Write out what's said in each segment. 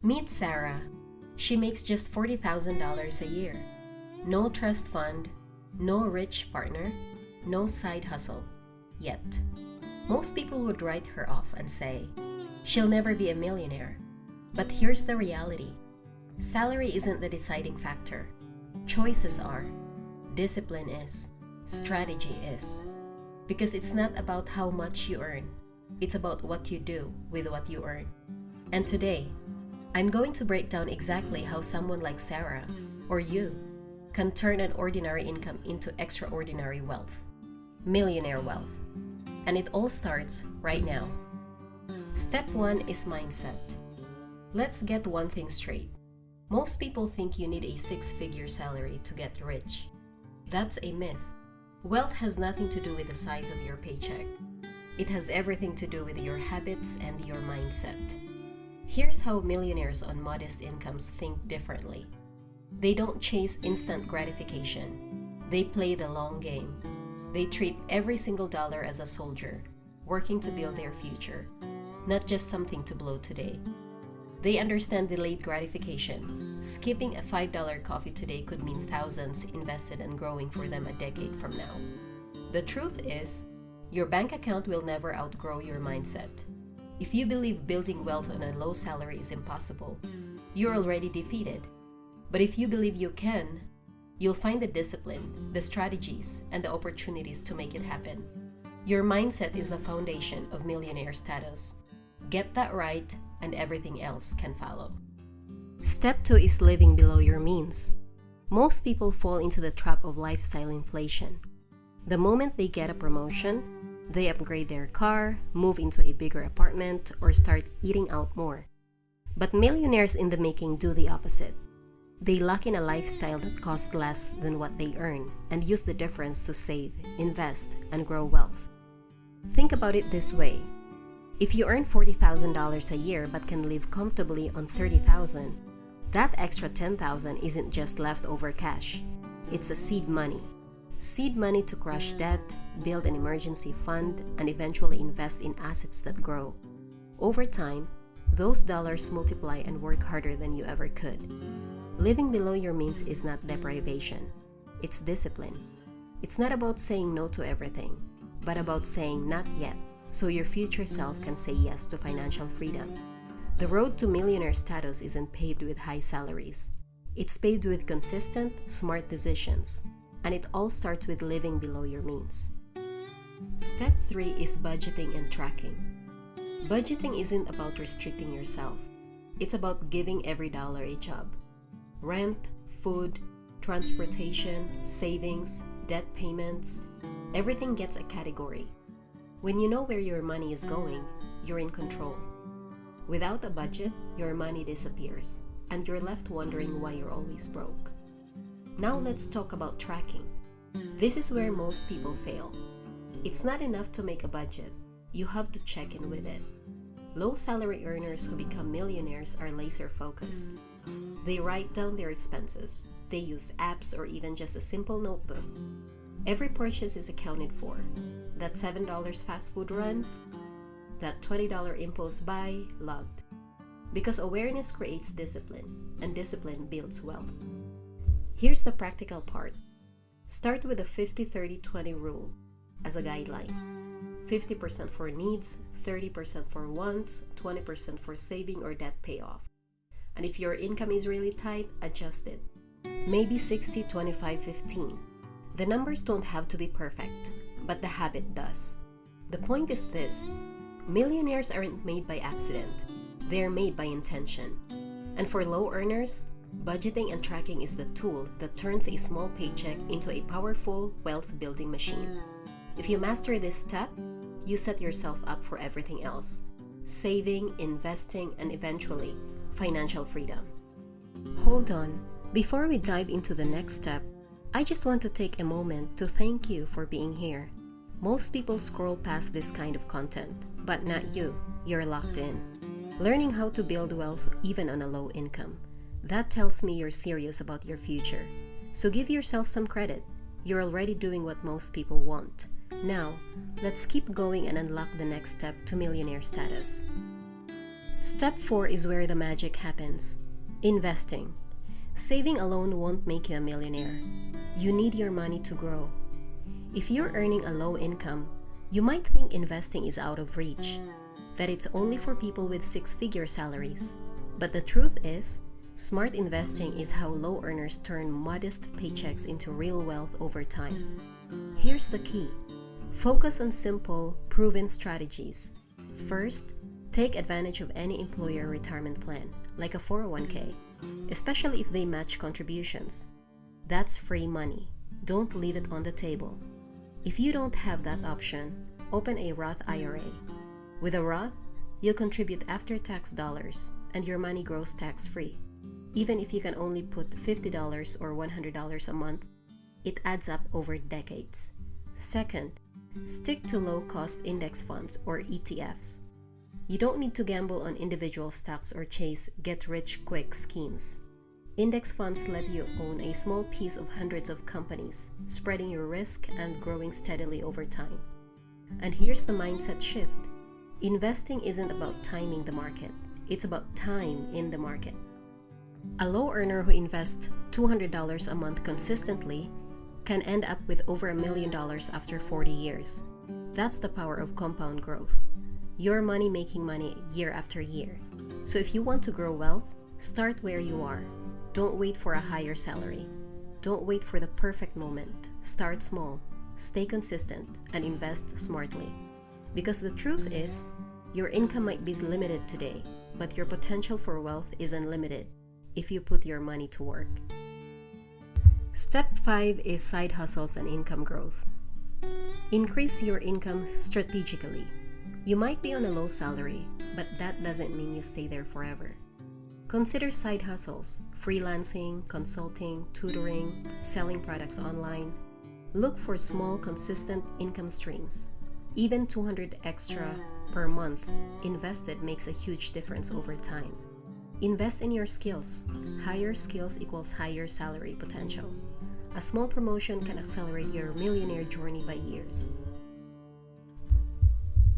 Meet Sarah. She makes just $40,000 a year. No trust fund, no rich partner, no side hustle. Yet, most people would write her off and say, she'll never be a millionaire. But here's the reality. Salary isn't the deciding factor. Choices are. Discipline is. Strategy is. Because it's not about how much you earn. It's about what you do with what you earn. And today, I'm going to break down exactly how someone like Sarah, or you, can turn an ordinary income into extraordinary wealth. Millionaire wealth. And it all starts right now. Step 1 is mindset. Let's get one thing straight. Most people think you need a 6-figure salary to get rich. That's a myth. Wealth has nothing to do with the size of your paycheck. It has everything to do with your habits and your mindset. Here's how millionaires on modest incomes think differently. They don't chase instant gratification. They play the long game. They treat every single dollar as a soldier, working to build their future, not just something to blow today. They understand delayed gratification. Skipping a $5 coffee today could mean thousands invested and growing for them a decade from now. The truth is, your bank account will never outgrow your mindset. If you believe building wealth on a low salary is impossible, you're already defeated. But if you believe you can, you'll find the discipline, the strategies, and the opportunities to make it happen. Your mindset is the foundation of millionaire status. Get that right, and everything else can follow. Step 2 is living below your means. Most people fall into the trap of lifestyle inflation. The moment they get a promotion, they upgrade their car, move into a bigger apartment, or start eating out more. But millionaires in the making do the opposite. They lock in a lifestyle that costs less than what they earn and use the difference to save, invest, and grow wealth. Think about it this way. If you earn $40,000 a year but can live comfortably on $30,000, that extra $10,000 isn't just leftover cash. It's a seed money. Seed money to crush debt, build an emergency fund, and eventually invest in assets that grow. Over time, those dollars multiply and work harder than you ever could. Living below your means is not deprivation. It's discipline. It's not about saying no to everything, but about saying not yet, so your future self can say yes to financial freedom. The road to millionaire status isn't paved with high salaries. It's paved with consistent, smart decisions. And it all starts with living below your means. Step 3 is budgeting and tracking. Budgeting isn't about restricting yourself. It's about giving every dollar a job. Rent, food, transportation, savings, debt payments, everything gets a category. When you know where your money is going, you're in control. Without a budget, your money disappears, and you're left wondering why you're always broke. Now let's talk about tracking. This is where most people fail. It's not enough to make a budget. You have to check in with it. Low salary earners who become millionaires are laser focused. They write down their expenses. They use apps or even just a simple notebook. Every purchase is accounted for. That $7 fast food run, that $20 impulse buy, logged. Because awareness creates discipline, and discipline builds wealth. Here's the practical part. Start with the 50-30-20 rule as a guideline. 50% for needs, 30% for wants, 20% for saving or debt payoff. And if your income is really tight, adjust it. Maybe 60-25-15. The numbers don't have to be perfect, but the habit does. The point is this: millionaires aren't made by accident. They're made by intention. And for low earners, budgeting and tracking is the tool that turns a small paycheck into a powerful wealth-building machine. If you master this step, you set yourself up for everything else: saving, investing, and eventually, financial freedom. Hold on, before we dive into the next step, I just want to take a moment to thank you for being here. Most people scroll past this kind of content, but not you. You're locked in. Learning how to build wealth even on a low income. That tells me you're serious about your future. So give yourself some credit. You're already doing what most people want. Now, let's keep going and unlock the next step to millionaire status. Step 4 is where the magic happens. Investing. Saving alone won't make you a millionaire. You need your money to grow. If you're earning a low income, you might think investing is out of reach, that it's only for people with six-figure salaries. But the truth is, smart investing is how low earners turn modest paychecks into real wealth over time. Here's the key. Focus on simple, proven strategies. First, take advantage of any employer retirement plan, like a 401k, especially if they match contributions. That's free money. Don't leave it on the table. If you don't have that option, open a Roth IRA. With a Roth, you contribute after-tax dollars, and your money grows tax-free. Even if you can only put $50 or $100 a month, it adds up over decades. Second, stick to low-cost index funds or ETFs. You don't need to gamble on individual stocks or chase get-rich-quick schemes. Index funds let you own a small piece of hundreds of companies, spreading your risk and growing steadily over time. And here's the mindset shift. Investing isn't about timing the market. It's about time in the market. A low earner who invests $200 a month consistently can end up with over $1 million after 40 years. That's the power of compound growth. Your money making money year after year. So if you want to grow wealth, start where you are. Don't wait for a higher salary. Don't wait for the perfect moment. Start small, stay consistent, and invest smartly. Because the truth is, your income might be limited today, but your potential for wealth is unlimited if you put your money to work. Step 5 is side hustles and income growth. Increase your income strategically. You might be on a low salary, but that doesn't mean you stay there forever. Consider side hustles, freelancing, consulting, tutoring, selling products online. Look for small, consistent income streams. Even $200 extra per month invested makes a huge difference over time. Invest in your skills. Higher skills equals higher salary potential. A small promotion can accelerate your millionaire journey by years.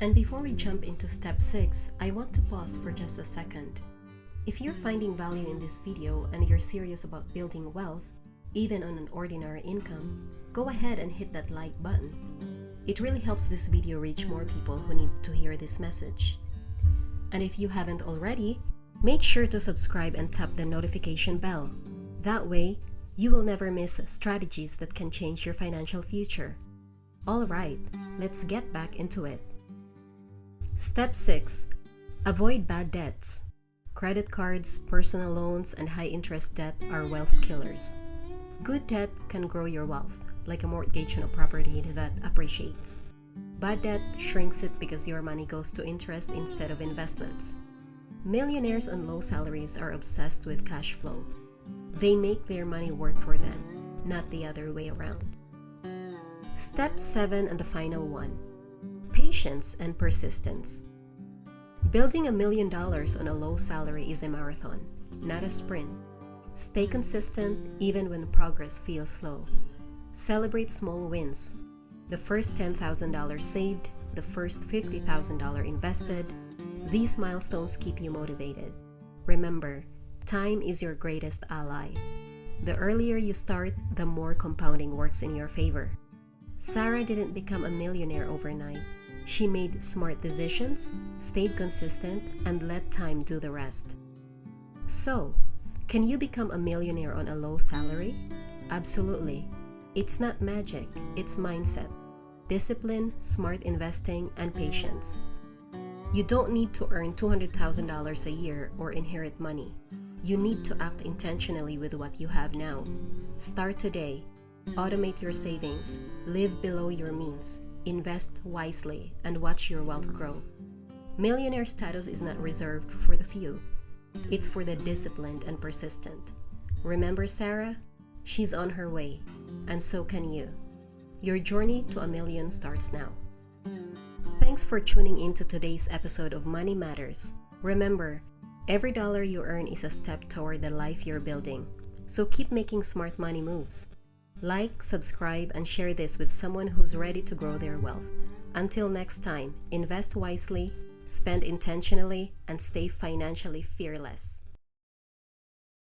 And before we jump into step 6, I want to pause for just a second. If you're finding value in this video and you're serious about building wealth, even on an ordinary income, go ahead and hit that like button. It really helps this video reach more people who need to hear this message. And if you haven't already, make sure to subscribe and tap the notification bell. That way, you will never miss strategies that can change your financial future. Alright, let's get back into it. Step 6. Avoid bad debts. Credit cards, personal loans, and high-interest debt are wealth killers. Good debt can grow your wealth, like a mortgage on a property that appreciates. Bad debt shrinks it because your money goes to interest instead of investments. Millionaires on low salaries are obsessed with cash flow. They make their money work for them, not the other way around. Step 7 and the final one. Patience and persistence. Building $1 million on a low salary is a marathon, not a sprint. Stay consistent even when progress feels slow. Celebrate small wins. The first $10,000 saved, the first $50,000 invested. These milestones keep you motivated. Remember, time is your greatest ally. The earlier you start, the more compounding works in your favor. Sarah didn't become a millionaire overnight. She made smart decisions, stayed consistent, and let time do the rest. So, can you become a millionaire on a low salary? Absolutely. It's not magic, it's mindset. Discipline, smart investing, and patience. You don't need to earn $200,000 a year or inherit money. You need to act intentionally with what you have now. Start today. Automate your savings. Live below your means. Invest wisely and watch your wealth grow. Millionaire status is not reserved for the few. It's for the disciplined and persistent. Remember Sarah? She's on her way, and so can you. Your journey to $1 million starts now. Thanks for tuning in to today's episode of Money Matters. Remember, every dollar you earn is a step toward the life you're building. So keep making smart money moves. Like, subscribe, and share this with someone who's ready to grow their wealth. Until next time, invest wisely, spend intentionally, and stay financially fearless.